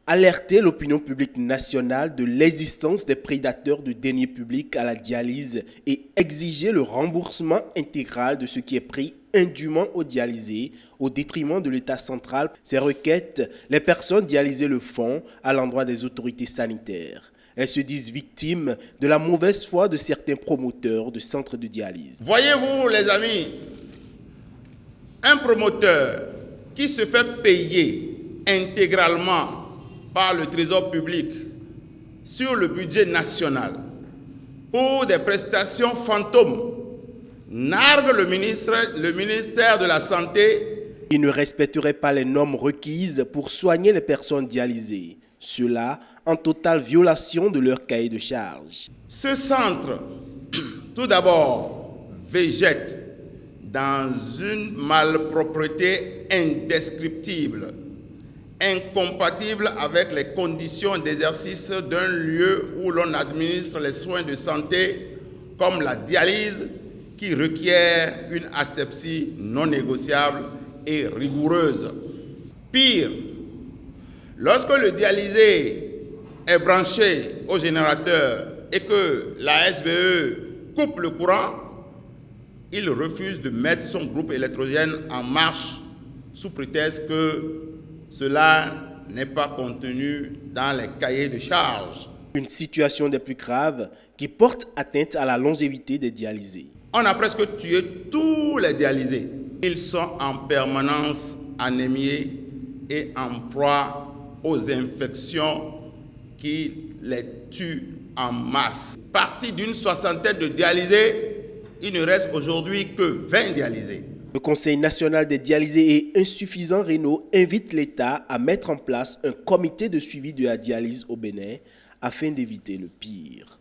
alerter l'opinion publique nationale de l'existence des prédateurs de deniers publics à la dialyse et exiger le remboursement intégral de ce qui est pris indûment aux dialysés au détriment de l'État central. Ces requêtes, les personnes dialysées le font à l'endroit des autorités sanitaires. Elles se disent victimes de la mauvaise foi de certains promoteurs de centres de dialyse. Voyez-vous, les amis, un promoteur qui se fait payer intégralement par le Trésor public sur le budget national pour des prestations fantômes nargue le ministère de la Santé. Ils ne respecteraient pas les normes requises pour soigner les personnes dialysées. Cela en totale violation de leur cahier de charges. Ce centre, tout d'abord, végète dans une malpropreté indescriptible, incompatible avec les conditions d'exercice d'un lieu où l'on administre les soins de santé comme la dialyse, qui requiert une asepsie non négociable et rigoureuse. Pire, lorsque le dialysé est branché au générateur et que la SBE coupe le courant, il refuse de mettre son groupe électrogène en marche sous prétexte que cela n'est pas contenu dans les cahiers de charges. Une situation des plus graves qui porte atteinte à la longévité des dialysés. On a presque tué tous les dialysés. Ils sont en permanence anémiés et en proie aux infections qui les tuent en masse. Parti d'une soixantaine de dialysés, il ne reste aujourd'hui que 20 dialysés. Le Conseil national des dialysés et insuffisants rénaux invite l'État à mettre en place un comité de suivi de la dialyse au Bénin afin d'éviter le pire.